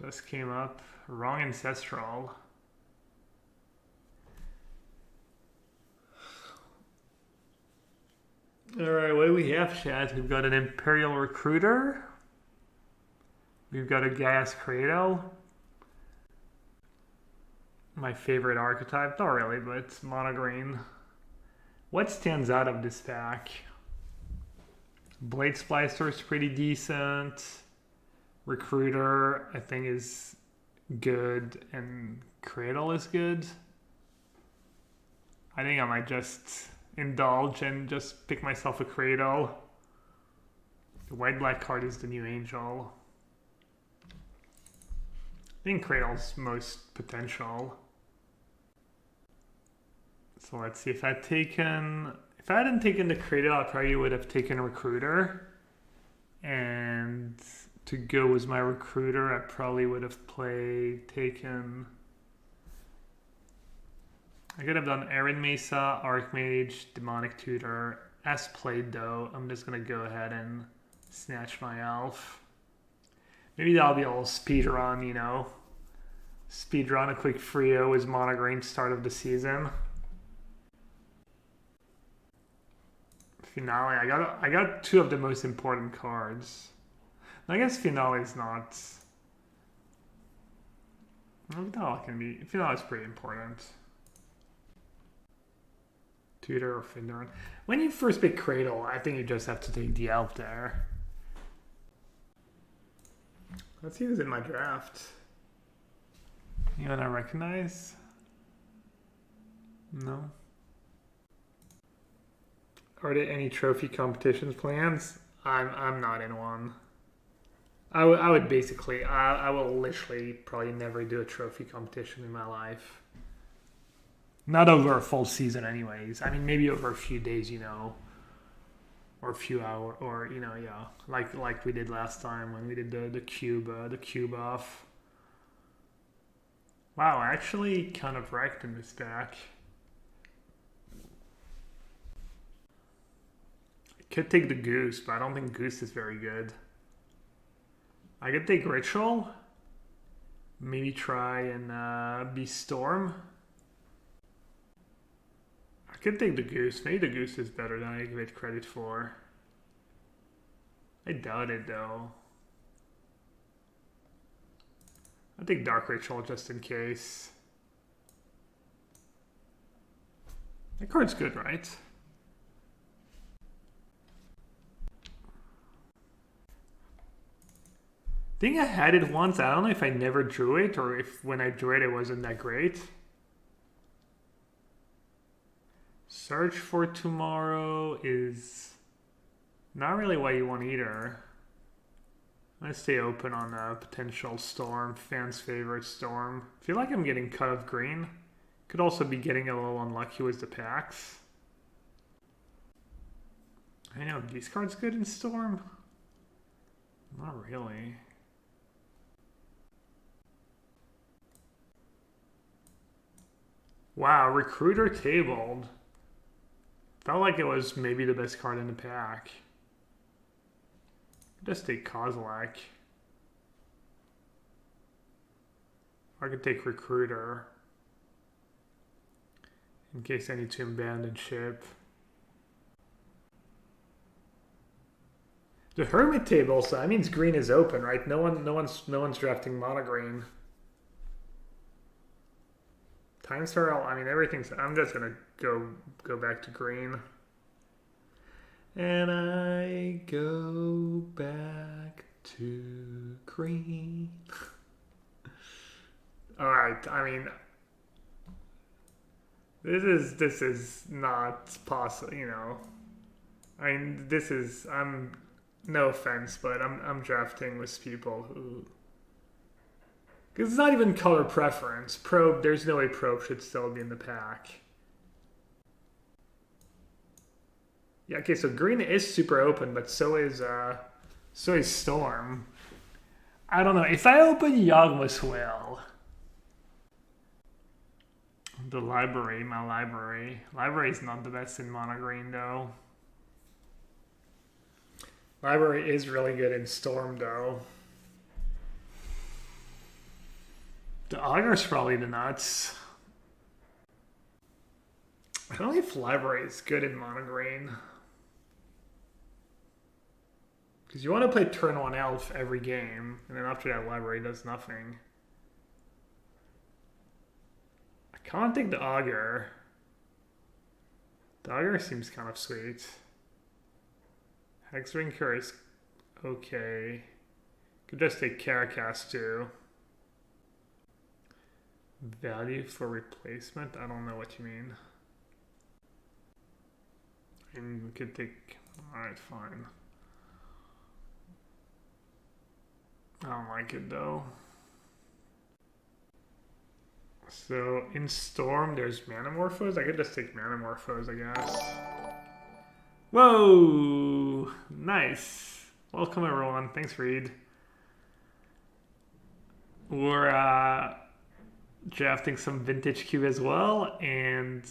Just came up. Wrong Ancestral. Alright, what do we have, chat? We've got an Imperial Recruiter. We've got a Gas Cradle. My favorite archetype. Not really, but it's mono green. What stands out of this pack? Blade Splicer is pretty decent. Recruiter, I think, is good. And Cradle is good. I think I might just indulge and just pick myself a Cradle. The white-black card is the new Angel. I think Cradle's most potential. So let's see, if I hadn't taken the Cradle, I probably would have taken a Recruiter. And to go with my Recruiter, I probably would have taken... I could have done Aaron Mesa, Archmage, Demonic Tutor. As played though, I'm just gonna go ahead and snatch my Elf. Maybe that'll be a little speed run, you know. Speed run, a quick Frio is mono green start of the season. Finale, I got two of the most important cards. I guess Finale is not. Finale is pretty important. Tutor or Findoran. When you first pick Cradle, I think you just have to take the Elf there. Let's see who's in my draft. Anyone I recognize? No. Are there any trophy competitions plans? I'm not in one. I would basically, I will literally probably never do a trophy competition in my life. Not over a full season anyways. I mean, maybe over a few days, you know. Or a few hours, or, you know, yeah. Like we did last time when we did the cube off. Wow, I actually kind of wrecked in this deck. I could take the Goose, but I don't think Goose is very good. I could take Ritual. Maybe try and be Storm. I could take the Goose. Maybe the Goose is better than I give it credit for. I doubt it though. I'll take Dark Ritual just in case. That card's good, right? I think I had it once. I don't know if I never drew it or if when I drew it, it wasn't that great. Search for Tomorrow is not really what you want either. I stay open on a potential Storm, fans' favorite Storm. I feel like I'm getting cut of green. Could also be getting a little unlucky with the packs. I know, these cards good in Storm? Not really. Wow, Recruiter tabled. Felt like it was maybe the best card in the pack. Just take Kozilek. I could take Recruiter. In case I need to abandon ship. The Hermit table, so that means green is open, right? No one's drafting mono green. Time Spiral, I mean everything's. I'm just gonna go back to green. And I go back to green. Alright, I mean this is not possible, you know. I mean I'm no offense, but I'm drafting with people who, because it's not even color preference. Probe, there's no way Probe should still be in the pack. Yeah, okay, so green is super open, but so is Storm. I don't know. If I open Yawgmoth's Will, the library, my library. Library is not the best in mono green though. Library is really good in Storm though. The Auger's probably the nuts. I don't know if library is good in mono green. Because you want to play turn 1 elf every game, and then after that library does nothing. I can't take the Auger. The Auger seems kind of sweet. Hexdrinker is okay. Could just take Caracas too. Value for replacement? I don't know what you mean. And we could take... Alright, fine. I don't like it though. So in Storm there's Manamorphose. I could just take Manamorphose, I guess. Whoa! Nice. Welcome everyone. Thanks, Reed. We're drafting some Vintage Cube as well, and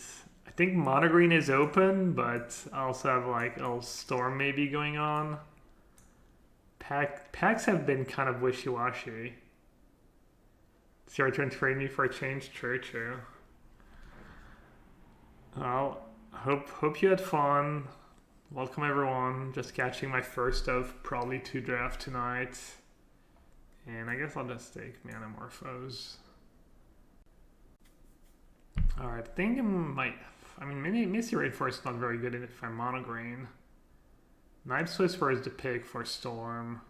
I think Mono Green is open, but I also have like a Storm maybe going on. Packs have been kind of wishy-washy. It's your turn to trade me for a change. True. Well, hope you had fun. Welcome everyone. Just catching my first of probably 2 drafts tonight. And I guess I'll just take Manamorphose. Alright, I think I might... I mean, Misty Rainforest is not very good if I'm mono green. Knight's Whisper is the pick for Storm.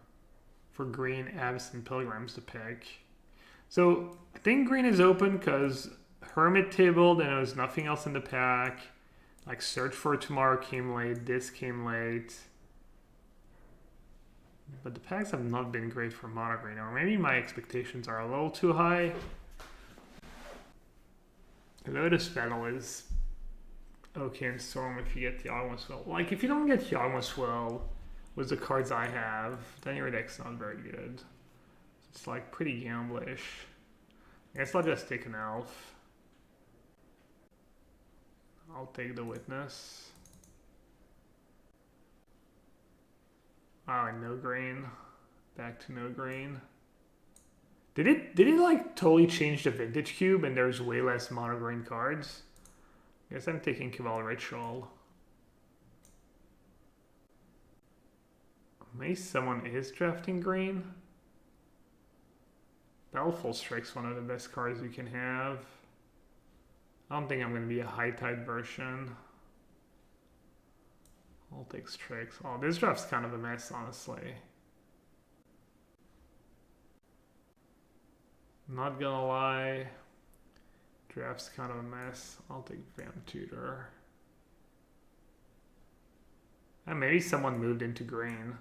For green, Abs and Pilgrim's the pick. So I think green is open because Hermit tabled and there was nothing else in the pack. Like Search for Tomorrow came late, this came late. But the packs have not been great for mono green, or maybe my expectations are a little too high. Lotus Battle is okay in Storm if you get Yawgmoth's Will. Like, if you don't get Yawgmoth's Will with the cards I have, then your deck's not very good. It's like pretty gamblish. I guess I'll just take an elf. I'll take the Witness. Oh, and no green. Back to no green. Did it like totally change the Vintage Cube and there's way less mono green cards? I guess I'm taking Cabal Ritual. Maybe someone is drafting green. Baleful Strike's one of the best cards you can have. I don't think I'm going to be a high tide version. I'll take Strix. Oh, this draft's kind of a mess, honestly. Not gonna lie. Draft's kind of a mess. I'll take Van Tutor. And maybe someone moved into green.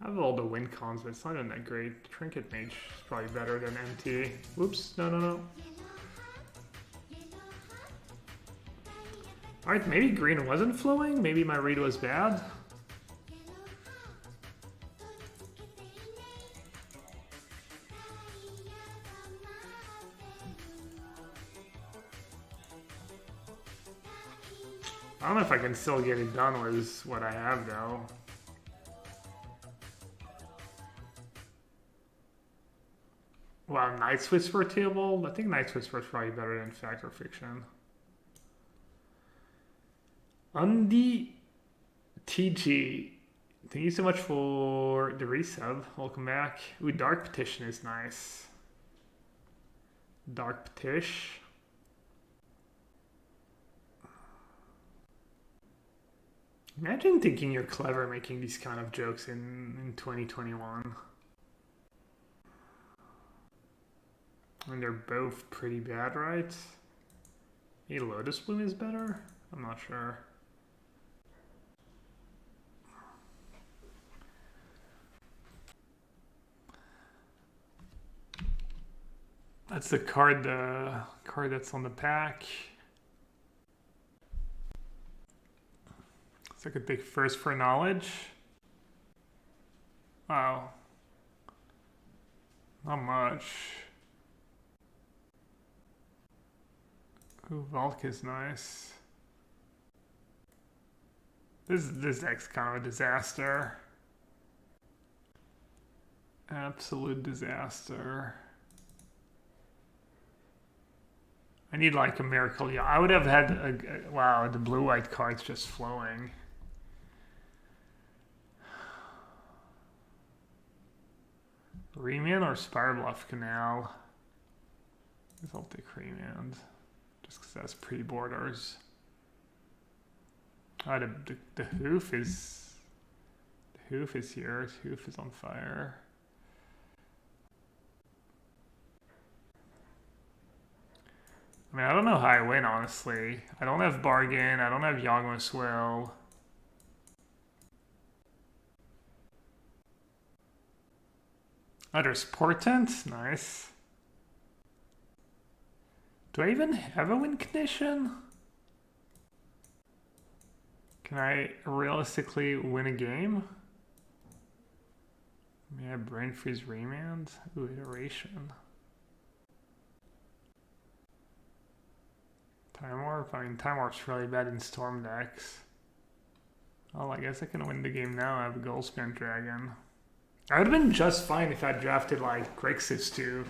I have all the win cons, but it's not even that great. Trinket Mage is probably better than MT. Whoops, no. Alright, maybe green wasn't flowing. Maybe my read was bad. I don't know if I can still get it done with what I have though. Wow, Night's Whisper table? I think Night's Whisper is probably better than Fact or Fiction. Undi TG, thank you so much for the resub. Welcome back. Ooh, Dark Petition is nice. Dark Petition. Imagine thinking you're clever making these kind of jokes in 2021. And they're both pretty bad, right? A Lotus Bloom is better? I'm not sure. That's the card that's on the pack. So I could pick First for Knowledge. Wow. Not much. Ooh, Valk is nice. This deck's kind of a disaster. Absolute disaster. I need like a miracle. Yeah, I would have had wow, the blue-white cards just flowing. Remand or Spire Bluff Canal? I guess I'll take Remand, just because that's pretty borders. Oh, the hoof is here. The hoof is on fire. I mean, I don't know how I win, honestly. I don't have Bargain. I don't have Yawgmoth's Will. Oh, there's Portent. Nice. Do I even have a win condition? Can I realistically win a game? Yeah, Brain Freeze Remand. Ooh, Iteration. Time Warp? I mean, Time Warp's really bad in Storm decks. Well, I guess I can win the game now. I have a Goldspan Dragon. I would have been just fine if I drafted, like, Grixis too.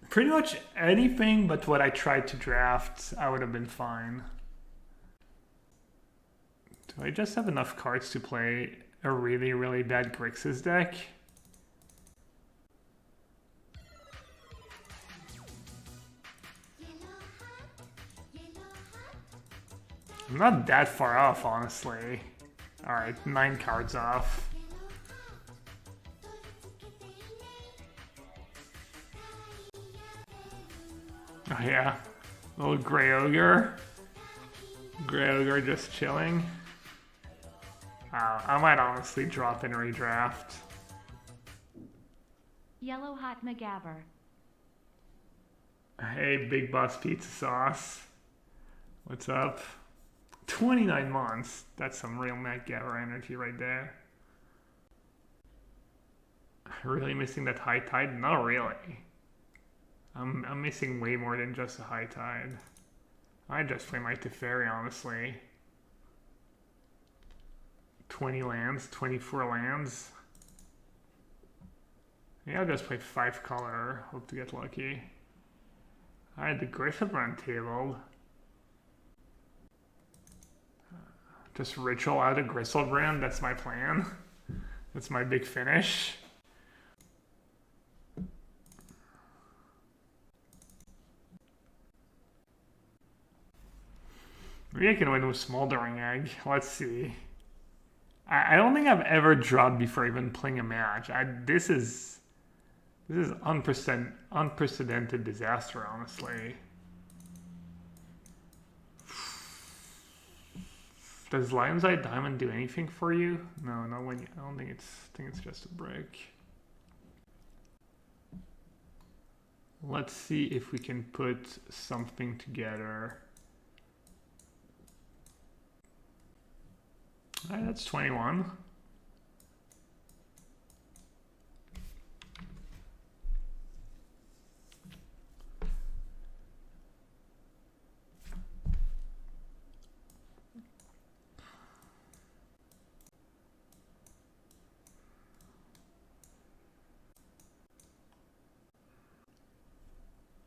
Pretty much anything but what I tried to draft, I would have been fine. Do I just have enough cards to play a really, really bad Grixis deck? I'm not that far off, honestly. Alright, 9 cards off. Oh yeah, little Grey Ogre. Grey Ogre just chilling. I might honestly drop and redraft. Yellowhat McGabber. Hey, Big Boss Pizza Sauce. What's up? 29 months. That's some real McGabber energy right there. Really missing that high tide? Not really. I'm missing way more than just a high tide. I just play my Teferi, honestly. 20 lands, 24 lands. Yeah, I'll just play 5 color. Hope to get lucky. I had the Griffith table. Just ritual out of Gristlebrand, that's my plan. That's my big finish. Maybe I can win with Smoldering Egg. Let's see. I don't think I've ever dropped before even playing a match. This is unprecedented disaster, honestly. Does Lion's Eye Diamond do anything for you? No, not when you, I don't think it's just a break. Let's see if we can put something together. Alright, that's 21.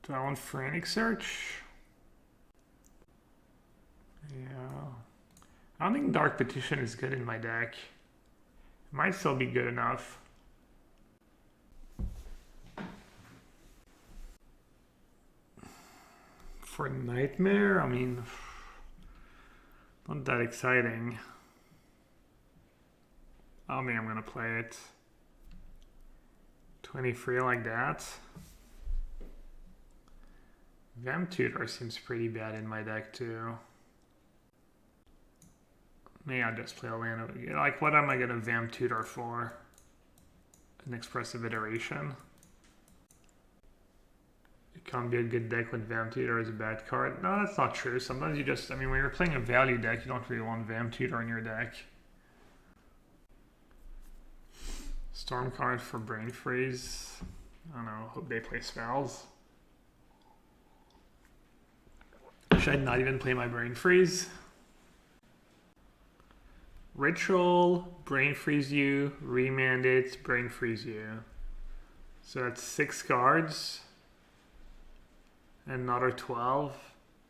Do I want Frantic Search? Yeah. I don't think Dark Petition is good in my deck. It might still be good enough. For Nightmare, I mean, not that exciting. I don't think I'm gonna play it. 23 like that. Vamp Tutor seems pretty bad in my deck too. Maybe I'll just play a land over here. Like, what am I gonna Vamp Tutor for? An Expressive Iteration? It can't be a good deck when Vamp Tutor is a bad card. No, that's not true. Sometimes you just, I mean, when you're playing a value deck, you don't really want Vamp Tutor in your deck. Storm card for Brain Freeze. I don't know, hope they play spells. Should I not even play my Brain Freeze? Ritual, brain freeze you, remand it, brain freeze you. So that's 6 cards. And another 12.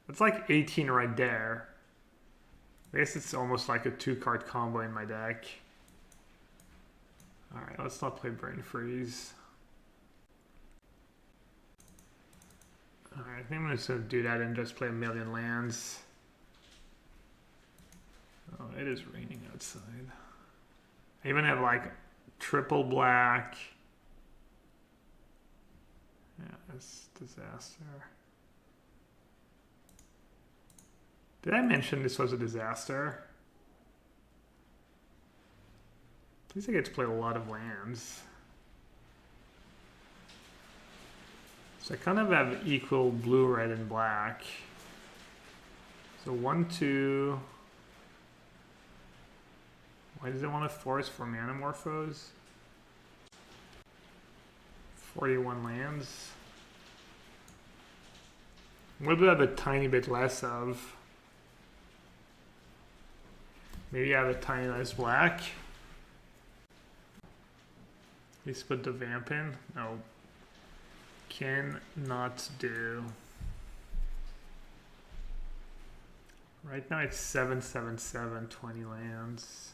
That's like 18 right there. I guess it's almost like a 2-card combo in my deck. Alright, let's not play brain freeze. Alright, I think I'm just gonna do that and just play a million lands. Oh, it is raining outside. I even have like triple black. Yeah, that's disaster. Did I mention this was a disaster? At least I get to play a lot of lands. So I kind of have equal blue, red, and black. So 1, 2. Why does it want to force for Manamorphose? 41 lands. What do I have a tiny bit less of? Maybe I have a tiny less black. Let's put the vamp in. No. Cannot do. Right now it's 777, 20 lands.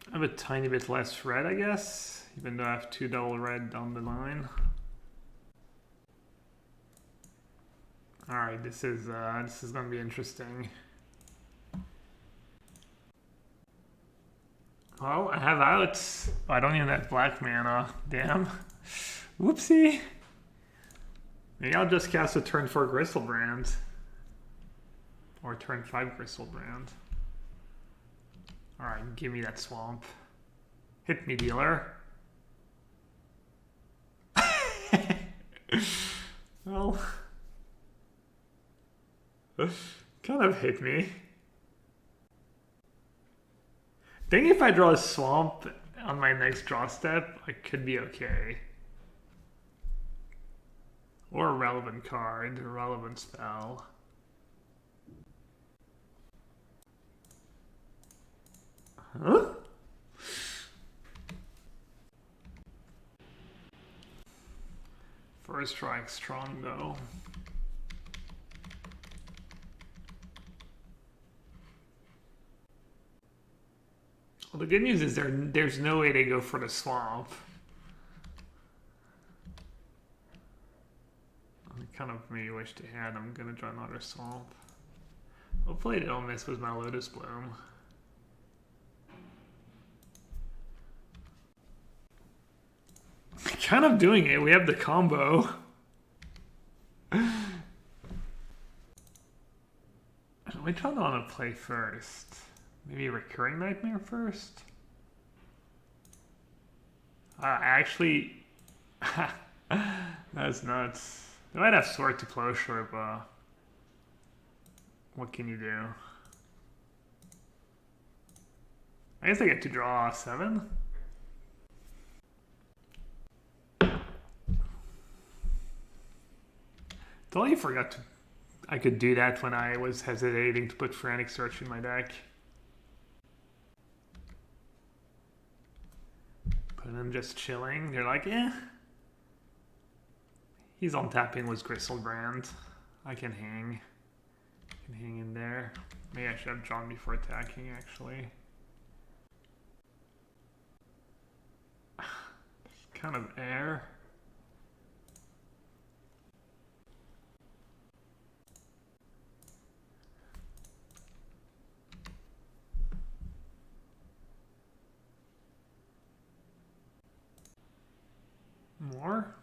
I have a tiny bit less red, I guess, even though I have 2 double red down the line. All right, this is gonna be interesting. Oh, I have outs. Oh, I don't even have black mana. Damn. Whoopsie. Maybe I'll just cast a turn 4 Gristlebrand. Or turn 5 Gristlebrand. Alright, give me that swamp. Hit me, dealer. Well, kind of hit me. I think if I draw a swamp on my next draw step, I could be okay. Or a relevant card, a relevant spell. Huh? First strike strong though. Well, the good news is there's no way to go for the swamp. I kind of maybe wish they had. I'm gonna draw another swamp. Hopefully they don't mess with my Lotus Bloom. Kind of doing it. We have the combo. Which one do I want to play first? Maybe Recurring Nightmare first? Actually, that's nuts. They might have Sword to Plowshare, but what can you do? I guess I get to draw 7. Totally forgot to. I could do that when I was hesitating to put Frantic Search in my deck. But I'm just chilling. They're like, eh. He's on tapping with Gristlebrand. I can hang. I can hang in there. Maybe I should have drawn before attacking, actually. It's kind of air. More?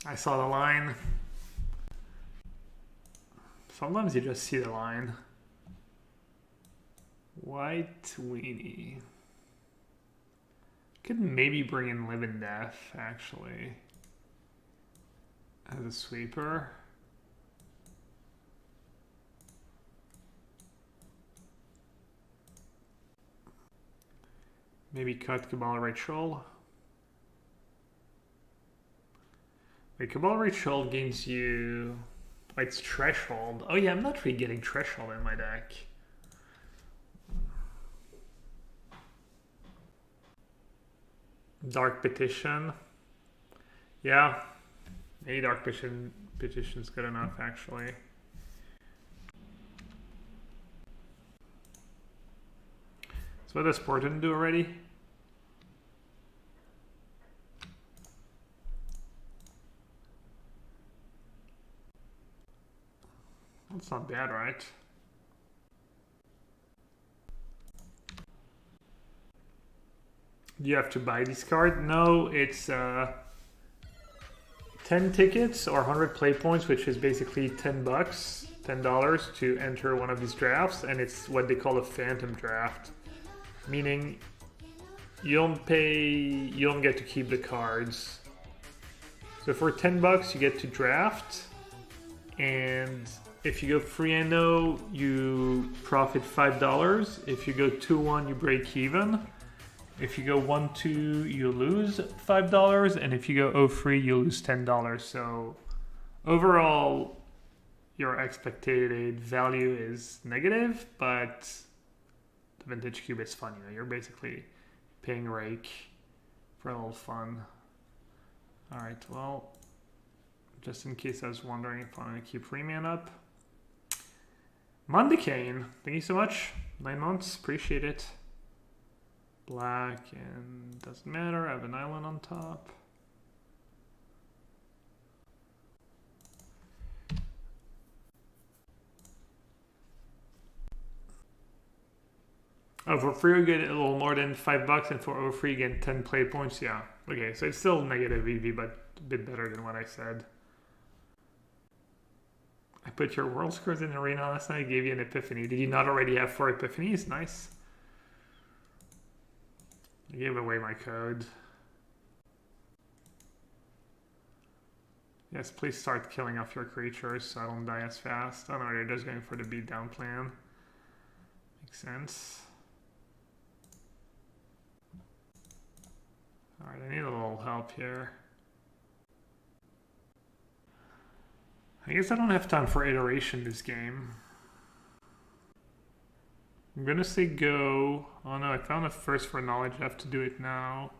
I saw the line. Sometimes you just see the line. White weenie. Could maybe bring in Live and Death, actually, as a sweeper. Maybe cut Cabal Ritual. Wait, Cabal Ritual gains you... Oh, it's Threshold. Oh yeah, I'm not really getting Threshold in my deck. Dark Petition. Yeah, maybe Dark Petition's good enough, actually. So what does Porton do already? That's not bad, right? Do you have to buy this card? No, it's 10 tickets or 100 play points, which is basically $10, $10 to enter one of these drafts, and it's what they call a phantom draft, meaning you don't get to keep the cards. So for $10, you get to draft, and if you go 3-0, you profit $5. If you go 2-1, you break even. If you go 1-2, you lose $5, and if you go 0-3, you lose $10. So overall, your expected value is negative, but the Vintage Cube is fun. You know, you're basically paying rake for a little fun. All right, well, just in case I was wondering if I'm going to keep Freeman up. Mondicane, thank you so much. 9 months, appreciate it. Black, and doesn't matter, I have an island on top. Oh, for free you get a little more than $5, and for over free you get 10 play points. Yeah, okay, so it's still negative EV, but a bit better than what I said. I put your world scores in arena last night. I gave you an epiphany. Did you not already have 4 epiphanies? Nice. I gave away my code. Yes, please start killing off your creatures so I don't die as fast. Oh no, they're just going for the beatdown plan. Makes sense. Alright, I need a little help here. I guess I don't have time for iteration this game. I'm gonna say go. Oh no, I found a first for knowledge. I have to do it now.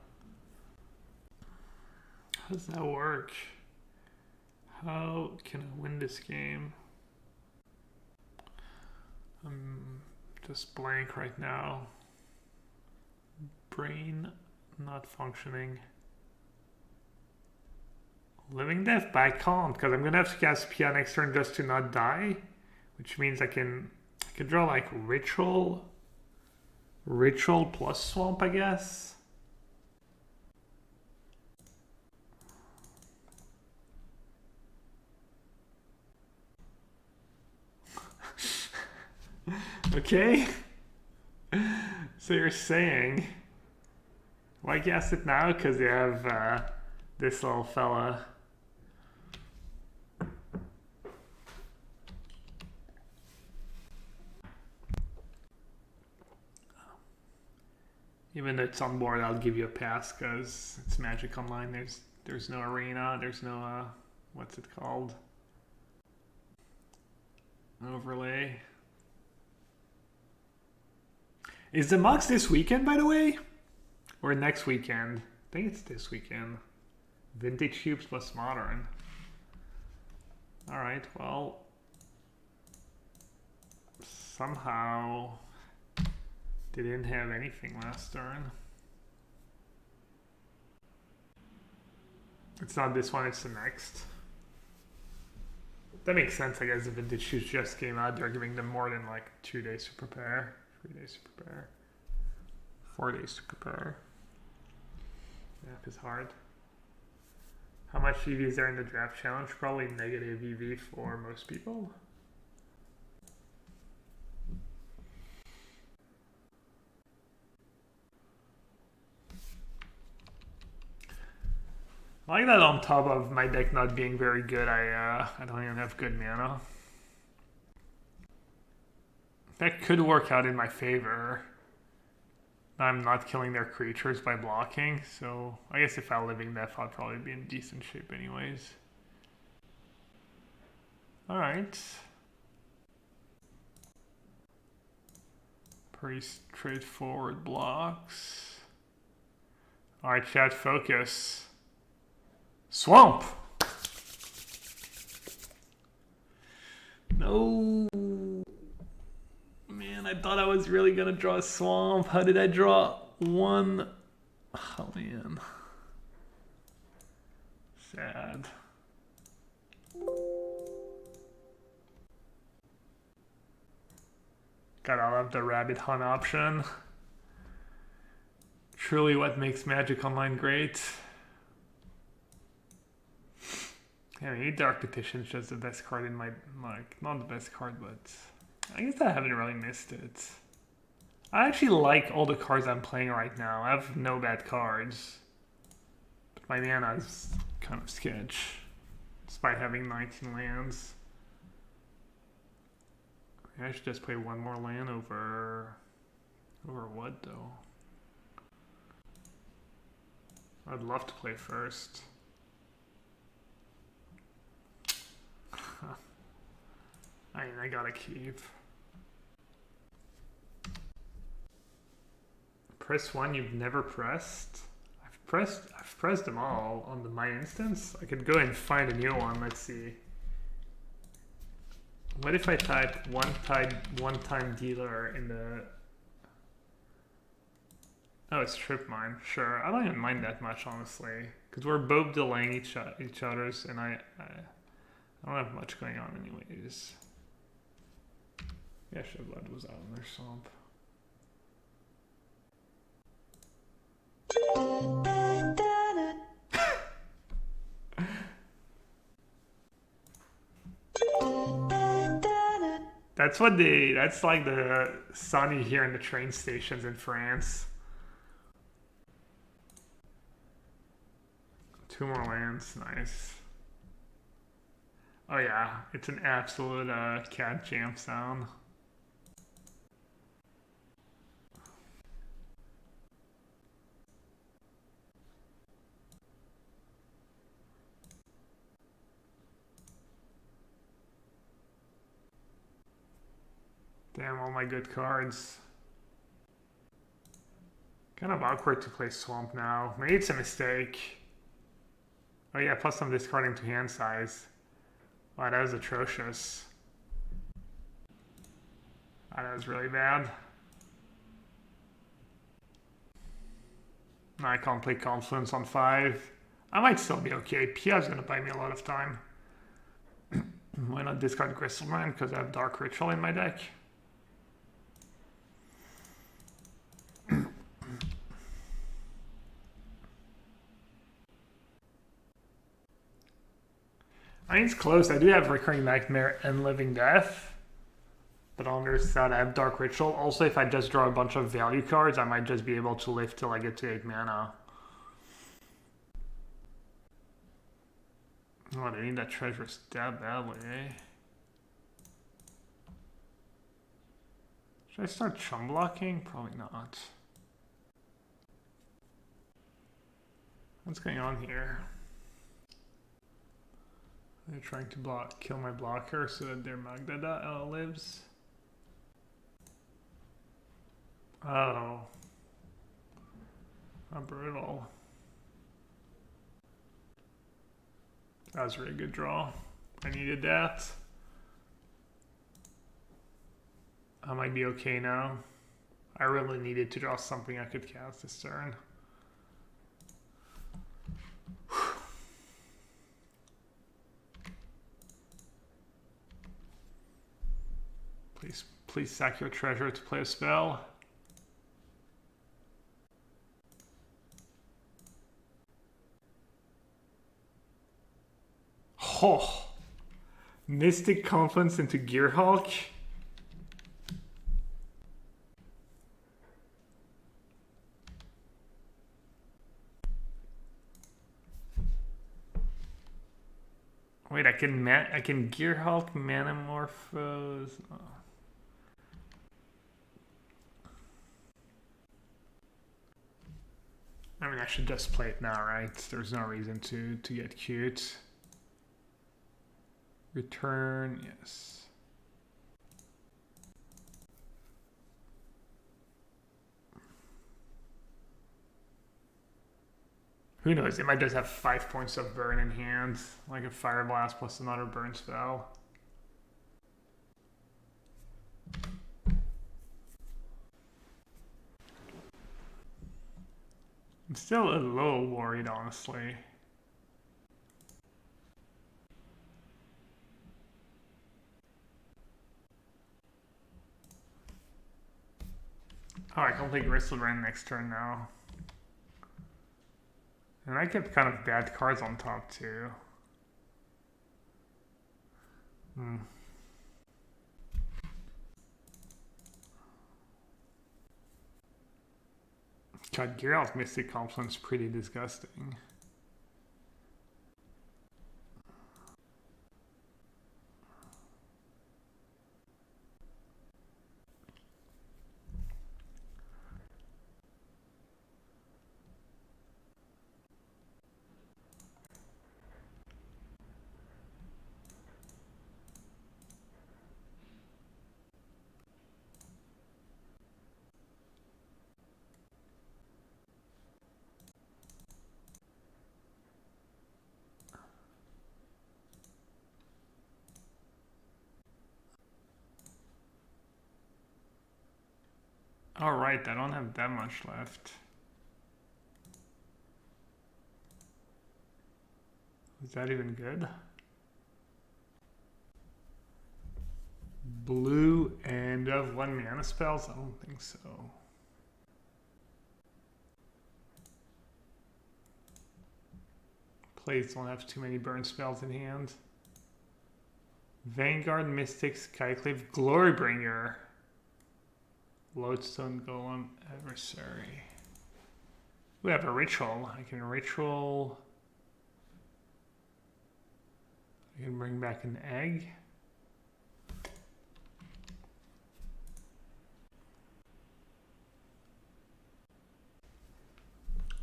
How does that work? How can I win this game? I'm just blank right now. Brain not functioning. Living Death, but I can't because I'm gonna have to cast Pia next turn just to not die, which means I can draw like Ritual plus Swamp, I guess. Okay. So you're saying, why cast it now? Because you have this little fella. Even though it's on board, I'll give you a pass because it's Magic Online. There's no arena. There's no what's it called? Overlay. Is the Mox this weekend, by the way, or next weekend? I think it's this weekend. Vintage Cubes plus Modern. All right. Well, somehow. They didn't have anything last turn. It's not this one, it's the next. That makes sense, I guess. The Vintage Shoes just came out. They're giving them more than like 2 days to prepare, 3 days to prepare, 4 days to prepare. Yeah, it's hard. How much EV is there in the draft challenge? Probably negative EV for most people. I like that on top of my deck not being very good, I don't even have good mana. That could work out in my favor. I'm not killing their creatures by blocking, so I guess if I Living Death, I'd probably be in decent shape anyways. Alright. Pretty straightforward blocks. Alright, chat, focus. Swamp! No! Man, I thought I was really gonna draw a swamp. How did I draw one? Oh man. Sad. Gotta love the rabbit hunt option. Truly what makes Magic Online great. Yeah, maybe Dark Petition's just the best card in my, like, not the best card, but I guess I haven't really missed it. I actually like all the cards I'm playing right now. I have no bad cards. But my mana is kind of sketch, despite having 19 lands. I should just play one more land over what though? I'd love to play first. I mean, I gotta keep. Press one you've never pressed? I've pressed them all on my instance. I could go and find a new one, let's see. What if I type one-time dealer in the... Oh, it's Trip Mine. Sure, I don't even mind that much, honestly. Because we're both delaying each other's, and I don't have much going on anyways. Yeah, Blood was out in their swamp. That's like the sun you hear in the train stations in France. 2 more lands, nice. Oh yeah, it's an absolute cat jam sound. Damn, all my good cards. Kind of awkward to play Swamp now. Maybe it's a mistake. Oh yeah, plus I'm discarding to hand size. Wow, that was atrocious. Wow, that was really bad. Now I can't play Confluence on 5. I might still be okay. Pia's gonna buy me a lot of time. Why not discard Gristleman? Because I have Dark Ritual in my deck. I mean, it's close. I do have Recurring Nightmare and Living Death. But on the other side, I have Dark Ritual. Also, if I just draw a bunch of value cards, I might just be able to live till I get to 8 mana. Oh, they need that treasure stab badly, eh? Should I start chum blocking? Probably not. What's going on here? They're trying to kill my blocker so that their Magdada lives. Oh. How brutal. That was a really good draw. I needed that. I might be okay now. I really needed to draw something I could cast this turn. Please sack your treasure to play a spell. Oh, Mystic Confluence into Gearhulk. Wait, I can Gear Hulk Manamorphose. Oh. I mean, I should just play it now, right? There's no reason to get cute. Return, yes. Who knows? It might just have 5 points of burn in hand, like a Fire Blast plus another burn spell. I'm still a little worried, honestly. Oh, I can play Gristlebrand next turn now. And I kept kind of bad cards on top too. God, Geralt's Mystic Complement's pretty disgusting. All right, I don't have that much left. Is that even good? Blue and of 1 mana spells? I don't think so. Plays don't have too many burn spells in hand. Vanguard, Mystic, Skyclave, Glorybringer. Lodestone Golem, Adversary. We have a ritual. I can ritual. I can bring back an egg.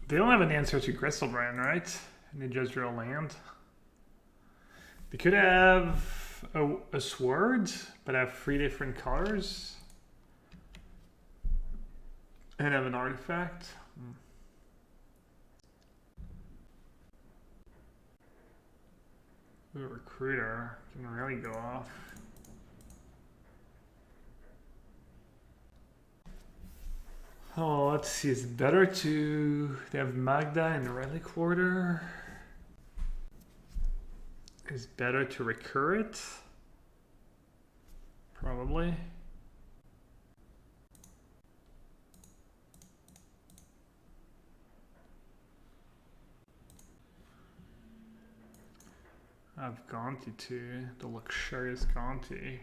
They don't have an answer to Gristlebrand, right? And they just draw land. They could have a sword, but have 3 different colors. And have an artifact. The recruiter can really go off. Oh, let's see. It's better to. They have Magda in the Relic Order. It's better to recur it. Probably. I have Gonti too, the luxurious Gonti.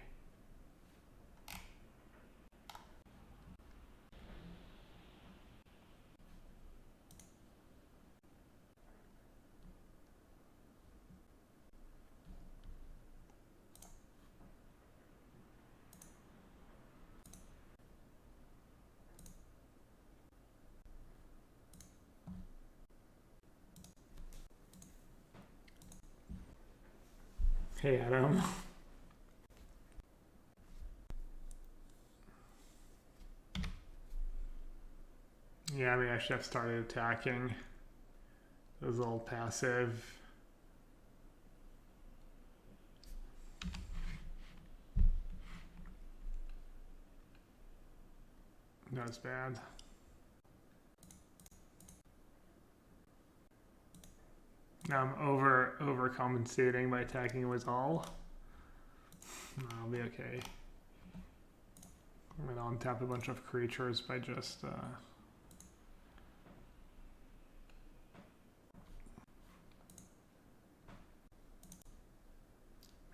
Hey, Adam. Yeah, I mean, I should have started attacking. It was a little passive. That was bad. Now I'm overcompensating by attacking with all. I'll be okay. I'm gonna untap a bunch of creatures by just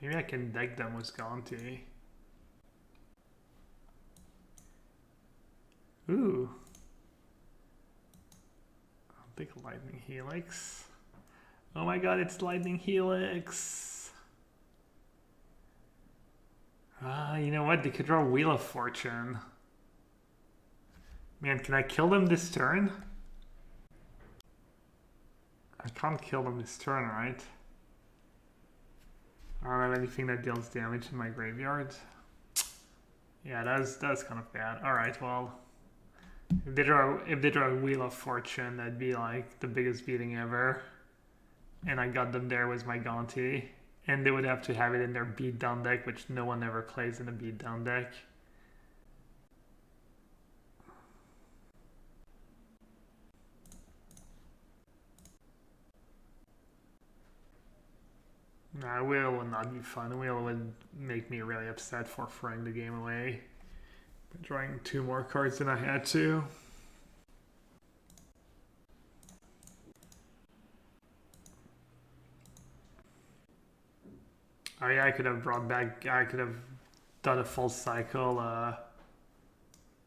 maybe I can deck them with Gonti. Ooh. I'll take a Lightning Helix. Oh my god, it's Lightning Helix! You know what? They could draw Wheel of Fortune. Man, can I kill them this turn? I can't kill them this turn, right? I don't have anything that deals damage in my graveyard. Yeah, that's kind of bad. Alright, well. If they draw a Wheel of Fortune, that'd be like the biggest beating ever. And I got them there with my Gonti. And they would have to have it in their beatdown deck, which no one ever plays in a beatdown deck. Nah, Wheel would not be fun. Wheel would make me really upset for throwing the game away. By drawing 2 more cards than I had to. Oh yeah, I could have brought back, I could have done a full cycle. Well,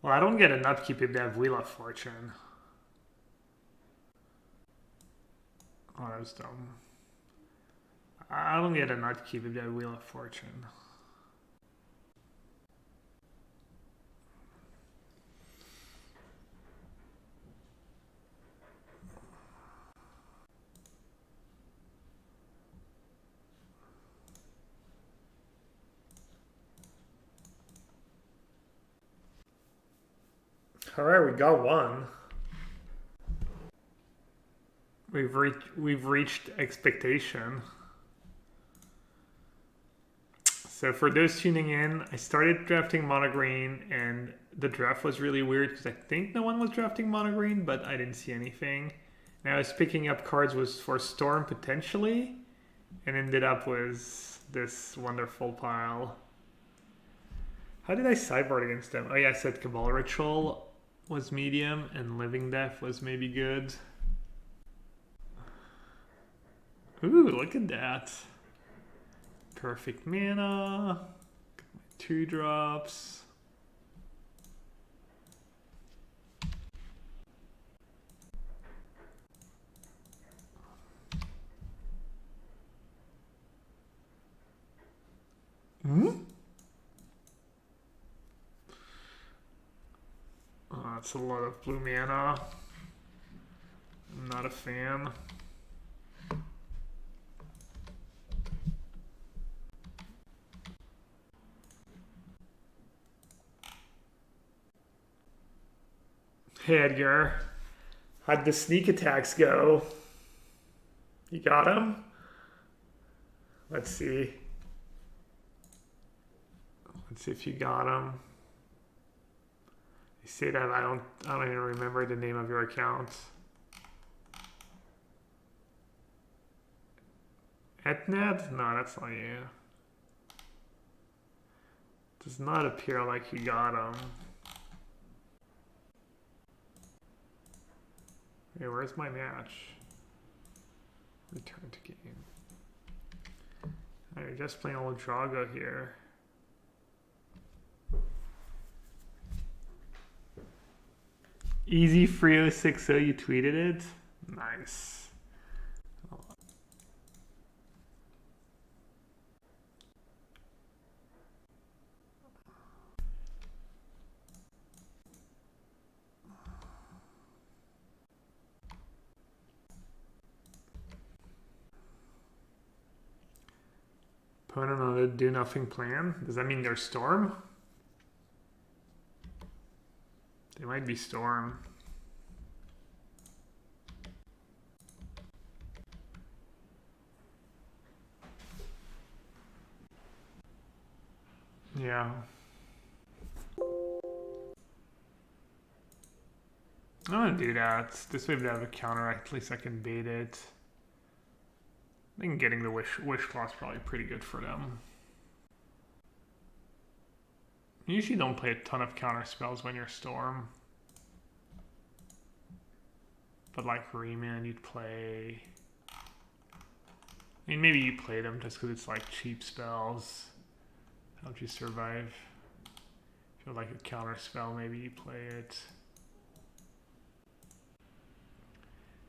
I don't get an upkeep if they have Wheel of Fortune. Oh, that was dumb. I don't get an upkeep if they have Wheel of Fortune. Alright, we got one. We've reached expectation. So for those tuning in, I started drafting mono green, and the draft was really weird because I think no one was drafting mono green, but I didn't see anything. And I was picking up cards for Storm potentially, and ended up with this wonderful pile. How did I sideboard against them? Oh yeah, I said Cabal Ritual was medium and Living Death was maybe good. Ooh, look at that. Perfect mana. Got my 2 drops. Oh, that's a lot of blue mana. I'm not a fan. Hey Edgar, how'd the sneak attacks go? You got him? Let's see. Let's see if you got him. You say that I don't even remember the name of your account. Etned? No, that's not you. Does not appear like you got him. Hey, where's my match? Return to game. Alright, just playing old Drago here. Easy Frio 60, you tweeted it? Nice. Opponent on a do nothing plan. Does that mean they're Storm? They might be Storm. Yeah. I'm gonna do that. This way if they have a counter, at least I can bait it. I think getting the wish claw is probably pretty good for them. You usually don't play a ton of counter spells when you're Storm. But like Remand, you'd play... I mean, maybe you play them just because it's like cheap spells. Help you survive. If you like a counter spell, maybe you play it.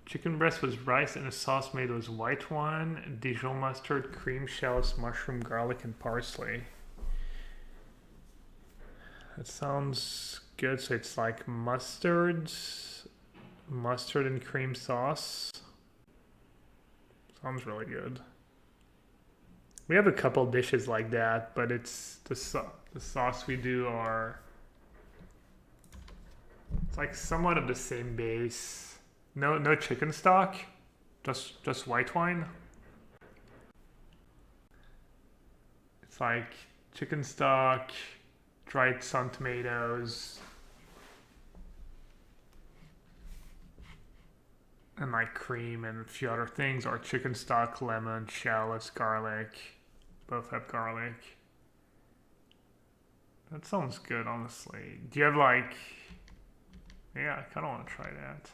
Chicken breast was rice and a sauce made was white wine, Dijon mustard, cream shells, mushroom, garlic, and parsley. It sounds good. So it's like mustard and cream sauce. Sounds really good. We have a couple dishes like that, but it's the sauce we do are, it's like somewhat of the same base. No chicken stock, just white wine. It's like chicken stock, dried sun tomatoes, and like cream and a few other things, or chicken stock, lemon, shallots, garlic. Both have garlic. That sounds good, honestly. Do you have like... Yeah, I kind of want to try that.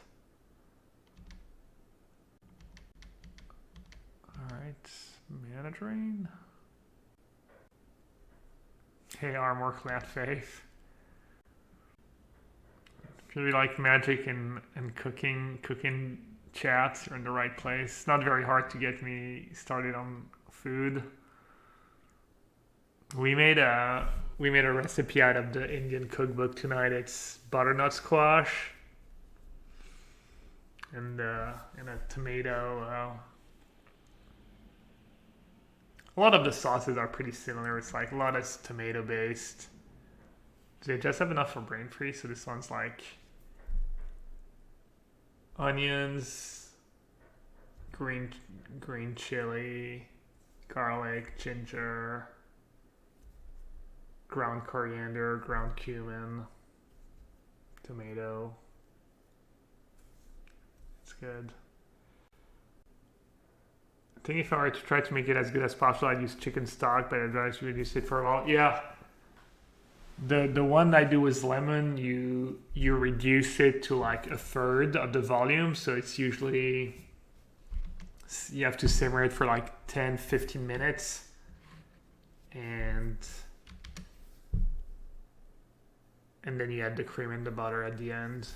Alright, mana drain. Hey, Armor Clad Faith. If you really like magic and cooking chats, you're in the right place. It's not very hard to get me started on food. We made a recipe out of the Indian cookbook tonight. It's butternut squash and a tomato. A lot of the sauces are pretty similar. It's like a lot is tomato based. Do they just have enough for brain freeze? So this one's like onions, green chili, garlic, ginger, ground coriander, ground cumin, tomato. It's good. I think if I were to try to make it as good as possible, I'd use chicken stock, but I'd rather reduce it for a while. Yeah. The one I do with lemon, you reduce it to like a third of the volume, so it's usually, you have to simmer it for like 10-15 minutes, and then you add the cream and the butter at the end.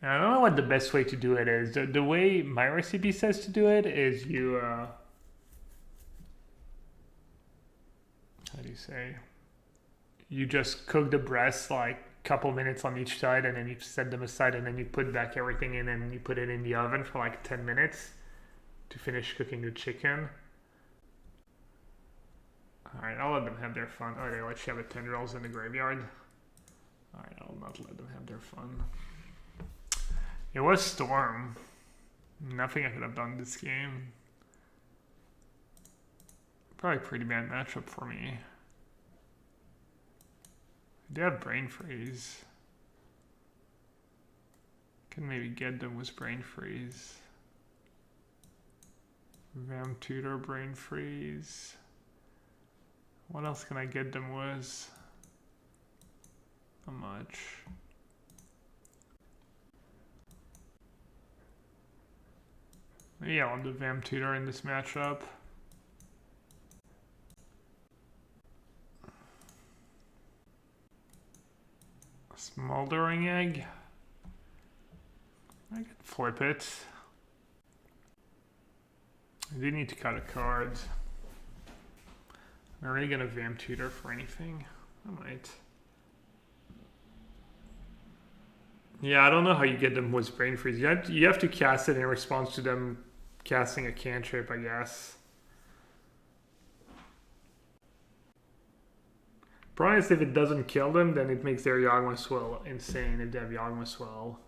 And I don't know what the best way to do it is. The way my recipe says to do it is you how do you say? You just cook the breasts like a couple minutes on each side, and then you set them aside, and then you put back everything in and you put it in the oven for like 10 minutes to finish cooking the chicken. Alright, I'll let them have their fun. Oh, they let you have a 10-year-olds in the graveyard. Alright, I'll not let them have their fun. It was Storm. Nothing I could have done this game. Probably a pretty bad matchup for me. I do have Brain Freeze. Can maybe get them with Brain Freeze. Vam Tutor, Brain Freeze. What else can I get them with? Not much. Maybe I'll do Vam Tutor in this matchup. Smoldering Egg. I could flip it. I do need to cut a card. Am I really gonna Vam Tutor for anything? I might. Yeah, I don't know how you get them with Brain Freeze. You have to cast it in response to them casting a cantrip, I guess. Problem is, if it doesn't kill them, then it makes their Yawgmoth Swell insane if they have Yawgmoth Swell.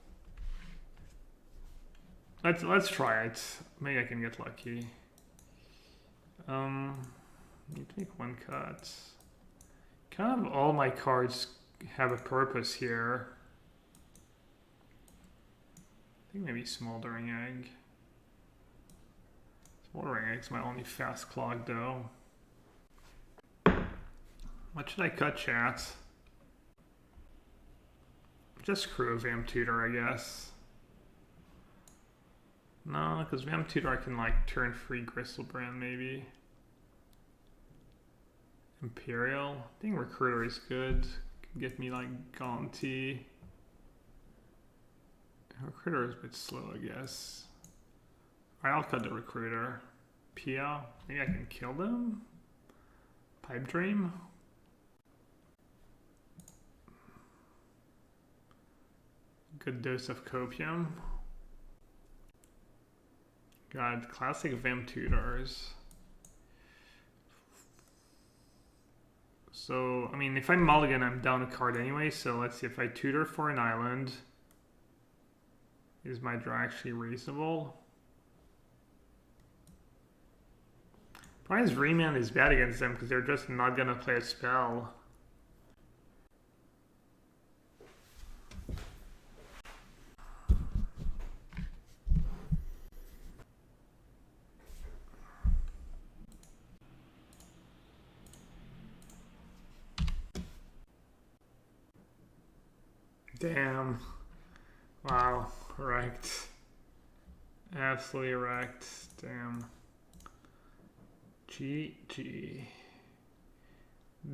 Let's try it. Maybe I can get lucky. Need to make one cut. Kind of all my cards have a purpose here. I think maybe Smoldering Egg. Smoldering Egg's my only fast clock though. What should I cut, chat? Just Crew of Vam Tutor, I guess. No, because Vam Tutor I can like turn free Gristlebrand maybe. Imperial. I think Recruiter is good. Could get me like Gaunty. Recruiter is a bit slow, I guess. Alright, I'll cut the Recruiter. Pia. Maybe I can kill them? Pipe Dream? Good dose of copium. Got classic Vim tutors. So, I mean, if I mulligan, I'm down a card anyway. So let's see, if I tutor for an island, is my draw actually reasonable? Probably his remand is bad against them because they're just not gonna play a spell. Damn. Wow. Wrecked. Absolutely wrecked. Damn. GG.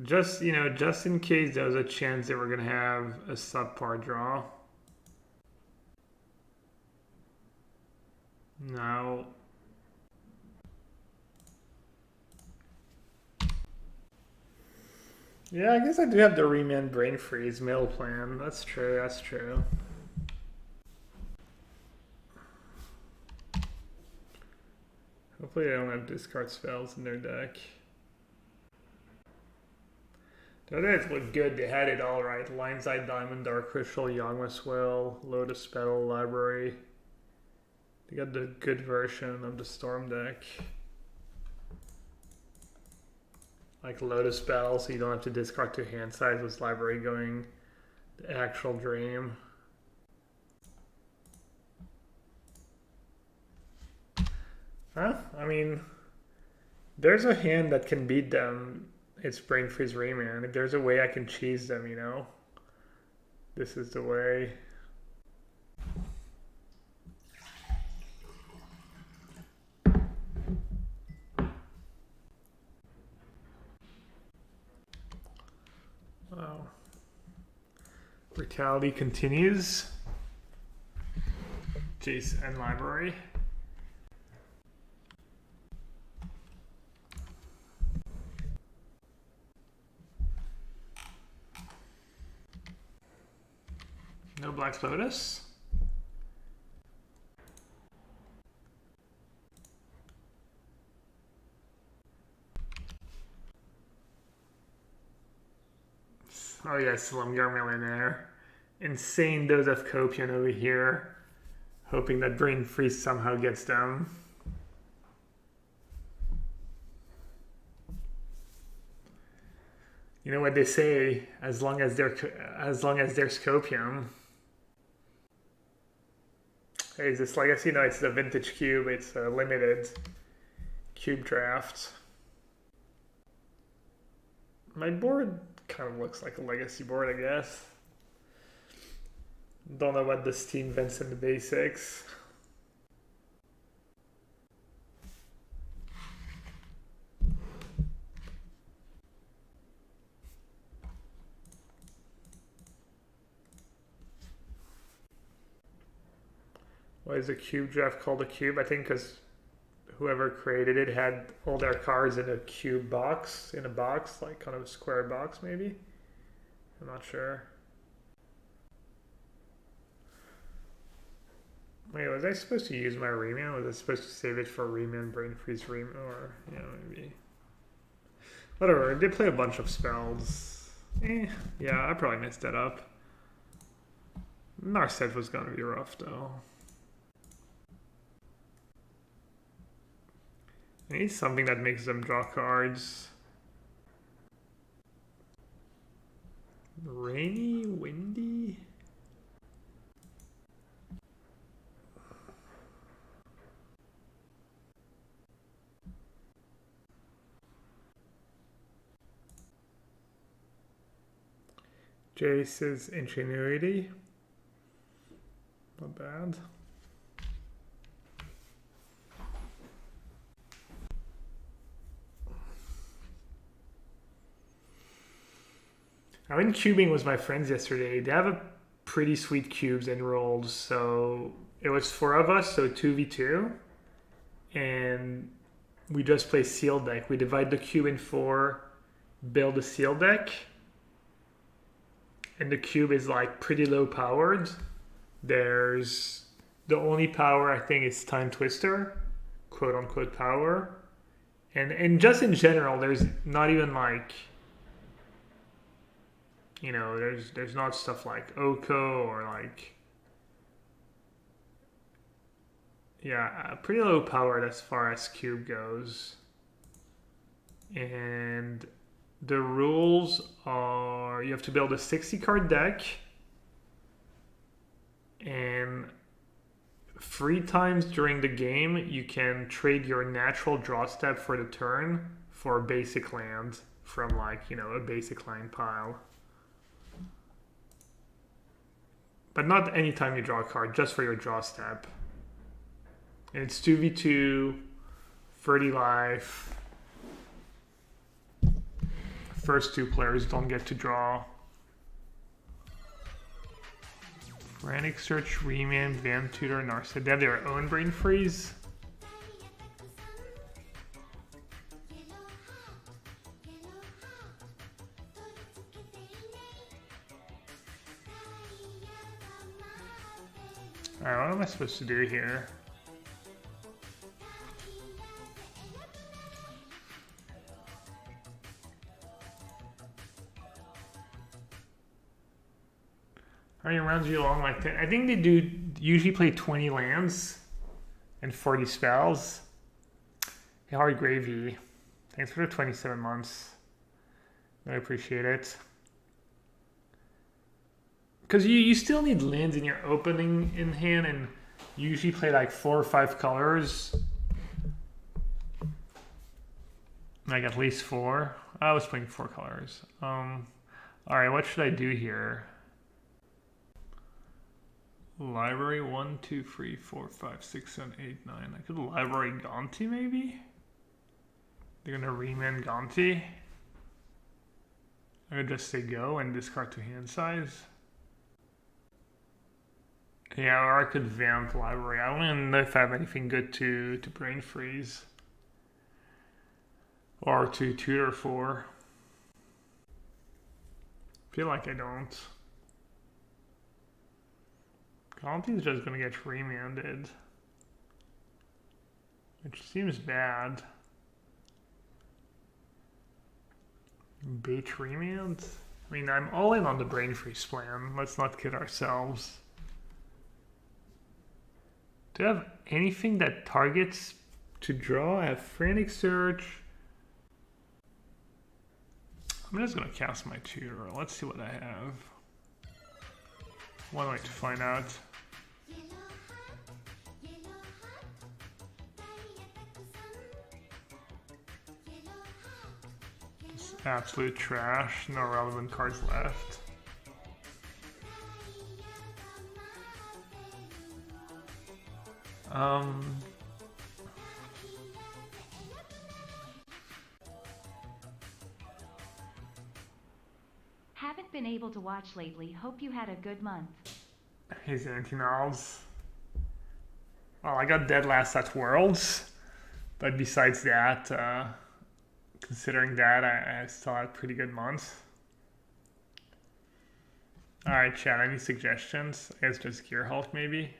Just, just in case there was a chance they were going to have a subpar draw. Now. Yeah, I guess I do have the remand brain freeze middle plan. That's true, that's true. Hopefully they don't have discard spells in their deck. The other decks look good. They had it all right. Lion's Eye Diamond, Dark Crystal, Yagma's Will, Lotus Petal, Library. They got the good version of the Storm deck. Like Lotus Petal, so you don't have to discard 2 hand size with Library going the actual dream. Huh? I mean, there's a hand that can beat them. It's Brain Freeze Rayman. If there's a way I can cheese them, this is the way. Wow. Brutality continues. Jace and Library. No Black Lotus. Oh yes, Slumgar Millionaire. Insane dose of copium over here. Hoping that Brain Freeze somehow gets them. You know what they say, as long as there's copium. Hey, is this Legacy? No, it's the Vintage Cube. It's a limited cube draft. My board kind of looks like a Legacy board, I guess. Don't know what this team invents in the basics. Why is the cube draft called a cube? I think because whoever created it had all their cards in a cube box, like kind of a square box maybe. I'm not sure. Wait, was I supposed to use my remand? Was I supposed to save it for remand, Brain Freeze, remand, or maybe. Whatever. I did play a bunch of spells. Yeah, I probably messed that up. Nassif was gonna be rough though. I need something that makes them draw cards. Rainy, windy. Jace's Ingenuity. Not bad. I went cubing with my friends yesterday. They have a pretty sweet cubes enrolled. So it was 4 of us, so 2v2. And we just play sealed deck. We divide the cube in 4, build a sealed deck. And the cube is like pretty low powered, There's the only power I think is Time Twister, quote unquote power. And just in general, there's not even like, you know, there's not stuff like Oko or like, yeah, pretty low powered as far as cube goes. And the rules are you have to build a 60 card deck, and 3 times during the game you can trade your natural draw step for the turn for a basic land from like, you know, a basic land pile. But not anytime you draw a card, just for your draw step. And it's 2v2, 30 life. First 2 players don't get to draw. Frantic Search, Remand, Van Tutor, Nassif. They have their own brain freeze. Alright, what am I supposed to do here? How many rounds are you long? Like 10? I think they do usually play 20 lands and 40 spells. Hey, Hard Gravy. Thanks for the 27 months. I appreciate it. Because you still need lands in your opening in hand, and you usually play like 4 or 5 colors. Like at least 4. I was playing 4 colors. Alright, what should I do here? Library 1, 2, 3, 4, 5, 6, 7, 8, 9. I could library Gonti maybe? They're gonna remand Gonti. I could just say go and discard to hand size. Yeah, or I could vamp library. I don't even know if I have anything good to brain freeze. Or to tutor for. Feel like I don't. Gonti's just gonna get remanded. Which seems bad. Bait remand? I mean, I'm all in on the brain freeze plan. Let's not kid ourselves. Do I have anything that targets to draw? I have Frantic Search. I'm just gonna cast my tutor. Let's see what I have. One way to find out. Just absolute trash. No relevant cards left. Haven't been able to watch lately. Hope you had a good month. He's anti-knowledge. Well, I got dead last at Worlds, but besides that, considering that, I still had a pretty good month. Alright, chat, any suggestions? I guess just Gear Hulk, maybe?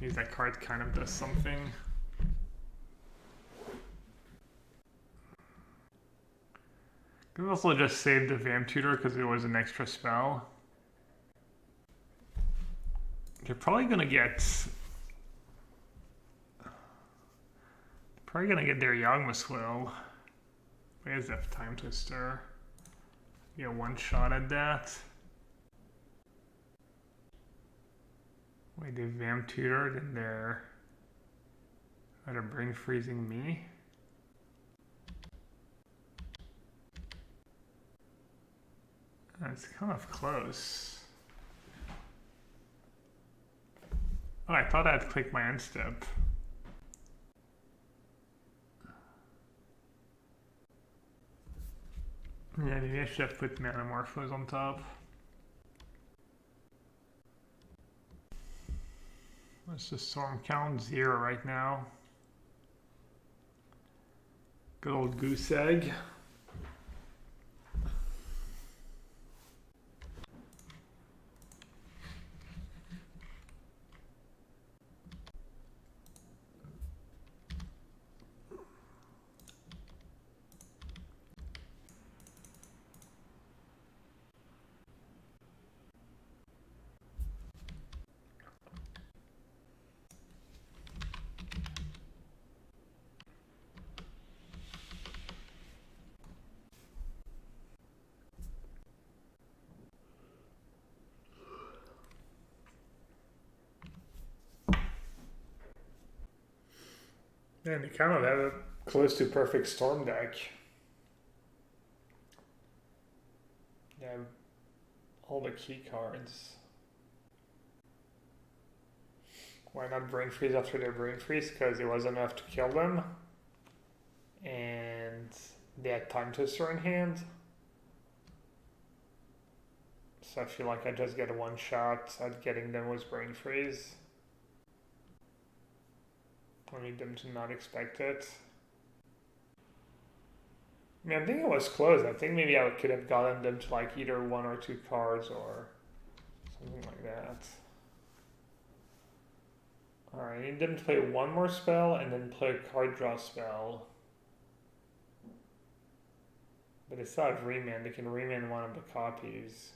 Maybe that card kind of does something. Could also just save the Vamp Tutor because it was an extra spell. They're probably gonna get their Yagmas will. Where's that Time Twister? Get one shot at that. Wait, they Vamp Tutored and they're brain freezing me. That's kind of close. Oh, I thought I'd click my end step. Yeah, maybe I should have put Manamorphose on top. Let's just storm count 0 right now. Good old goose egg. And they kind of have a close to perfect storm deck. Yeah, all the key cards. Why not Brain Freeze after their Brain Freeze? Because it was enough to kill them. And they had Time Twister in hand. So I feel like I just get a one shot at getting them with Brain Freeze. I need them to not expect it. I mean, I think it was close. I think maybe I could have gotten them to like either one or two cards or something like that. Alright, I need them to play one more spell and then play a card draw spell. But they still have remand. They can remand one of the copies.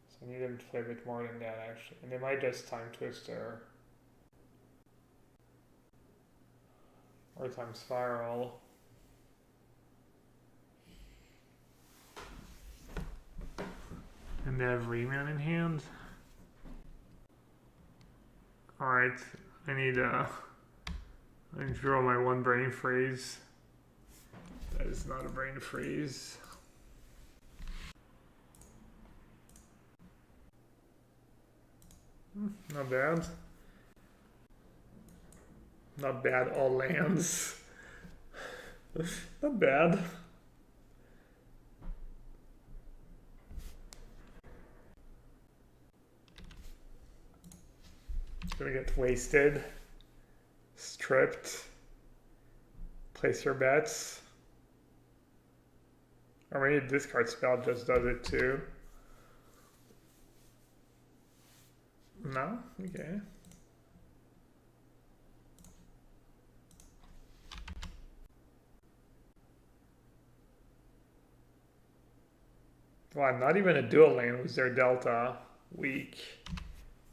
So I need them to play a bit more than that actually. And they might just Time Twister. Or Time Spiral. And they have remand in hand. Alright, I need to draw my one Brain Freeze. That is not a Brain Freeze. Not bad. Not bad, all lands. Not bad. Gonna get wasted. Stripped. Place your bets. Or maybe a discard spell just does it too. No? Okay. Wow, not even a dual lane was their delta. Weak.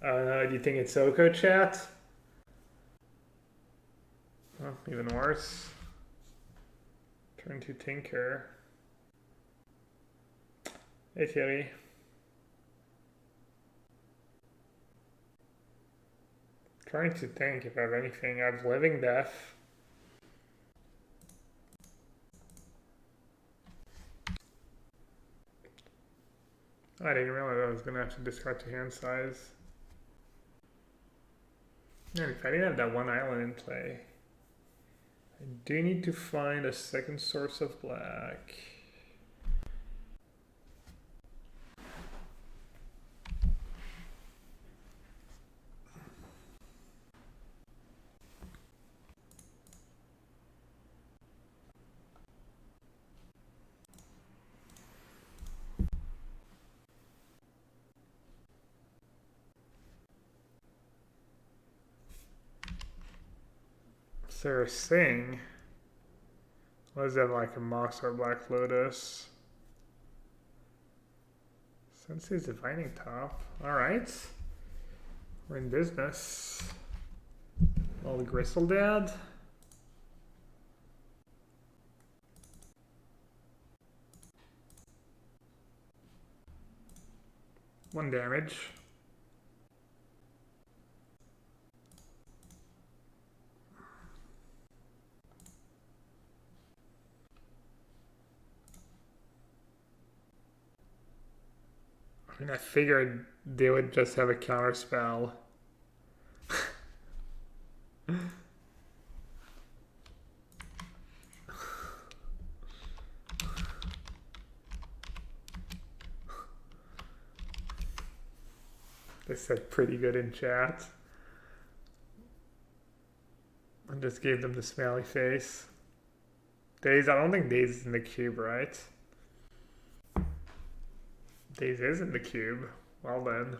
Do you think it's Oko chat? Oh, even worse. Turn to Tinker. Hey Thierry. Trying to think if I have anything. I have Living Death. I didn't realize I was going to have to discard to hand size. And if I didn't have that one island in play, I do need to find a second source of black. Sarah Singh. What is that, like a Mox or Black Lotus? Sensei's Divining Top. Alright. We're in business. All the Gristle Dad. One damage. I mean, I figured they would just have a counter spell. They said pretty good in chat. I just gave them the smiley face. Days, I don't think Days is in the cube, right? Days is in the cube. Well then.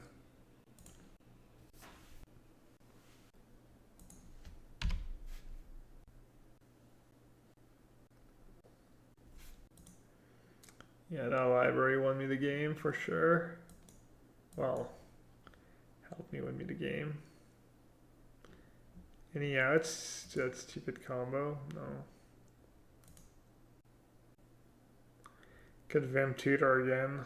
Yeah, that library won me the game for sure. Well, helped me win me the game. Any outs? That stupid combo? No. Could Vamp Tutor again.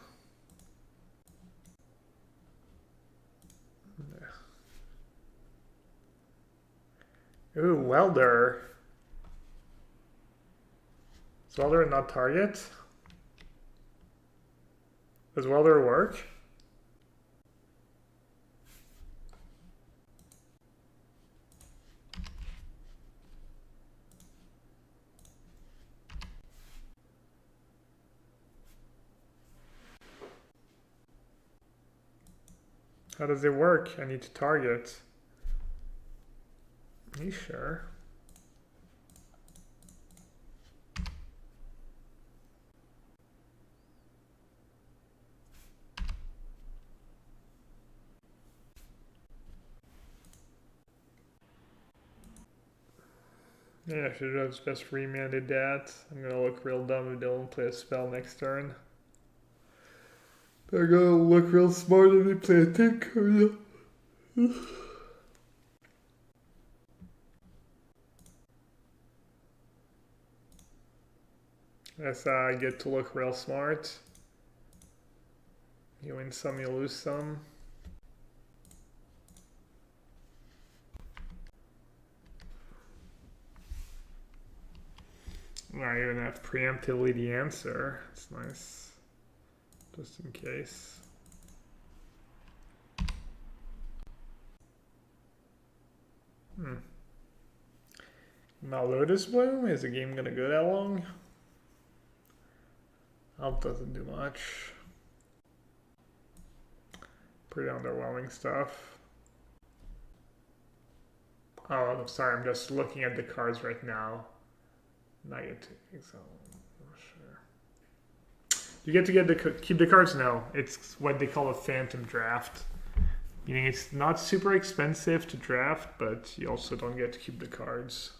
Ooh, Welder. Is welder not target? Does welder work? How does it work? I need to target. Are you sure? Yeah, I should have just remanded that. I'm gonna look real dumb if they don't play a spell next turn. They're gonna look real smart if they play a tinker. Yes, I get to look real smart. You win some, you lose some. I even have preemptively the answer. It's nice. Just in case. Now Lotus Bloom? Is the game gonna go that long? Help doesn't do much. Pretty underwhelming stuff. Oh, I'm sorry, I'm just looking at the cards right now. Not yet taking so I'm not sure. You get to keep the cards? No. It's what they call a phantom draft. Meaning it's not super expensive to draft, but you also don't get to keep the cards.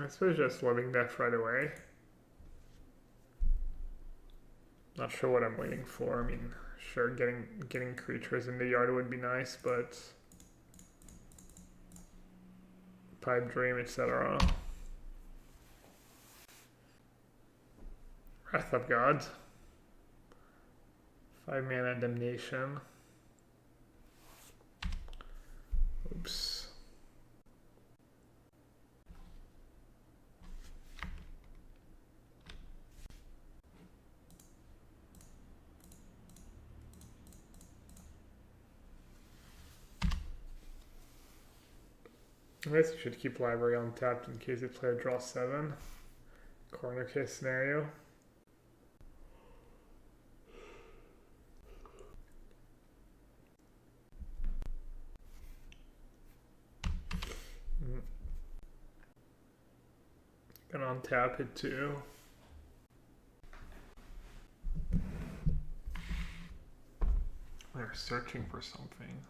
I suppose just living death right away. Not sure what I'm waiting for. I mean, sure, getting creatures in the yard would be nice, but Pipe Dream, etc. Wrath of God. 5-mana Damnation. Oops. I guess you should keep library untapped in case they play a draw 7. Corner case scenario. Gonna untap it too. They're searching for something.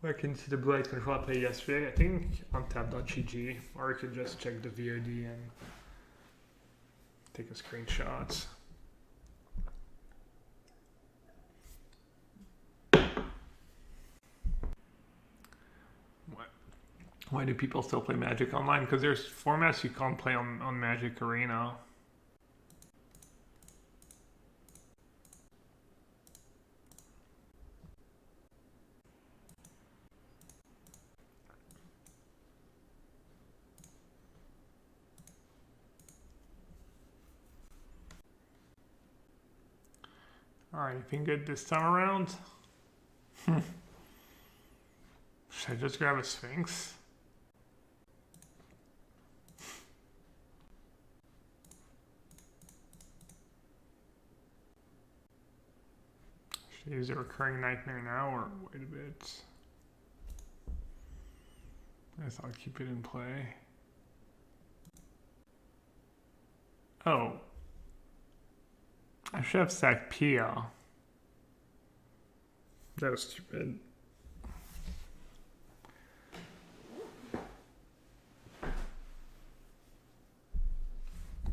I can see the blue light control I played yesterday. I think untap.gg, or you could just check the VOD and take a screenshot. Why do people still play Magic online? Because there's formats you can't play on Magic Arena. Alright, anything good this time around? Should I just grab a Sphinx? Should I use a recurring nightmare now or wait a bit? I guess I'll keep it in play. Oh. I should have sacked Pia. That was stupid.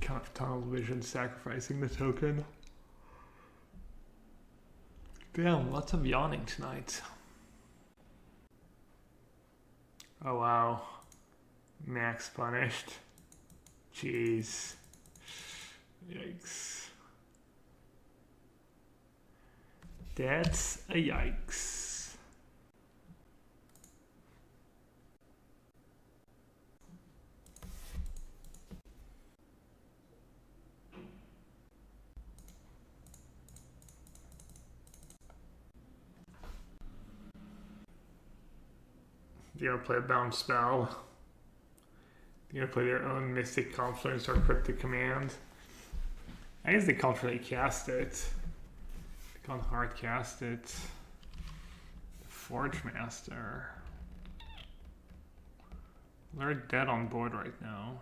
Kind of tunnel vision sacrificing the token. Damn, lots of yawning tonight. Oh wow. Max punished. Jeez. Yikes. That's a yikes. You're gonna play a bounce spell. You're gonna play their own Mystic Confluence or Cryptic Command. I guess they can't really cast it. They can't hard cast it. Forge Master. They're dead on board right now,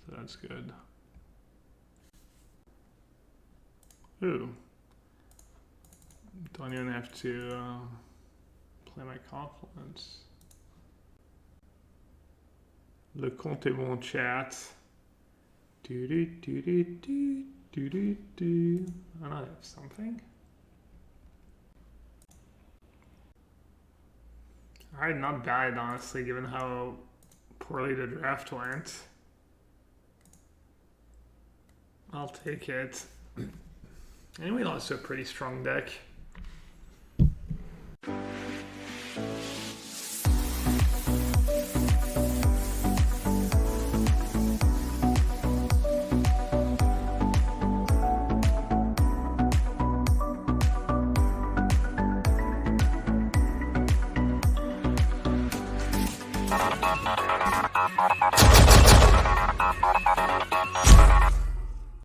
so that's good. Ooh. Don't even have to play my Confluence. Le compte est bon, chat. Do do do do do do do do. I know I have something. Alright, not bad honestly, given how poorly the draft went. I'll take it. Anyway, also a pretty strong deck.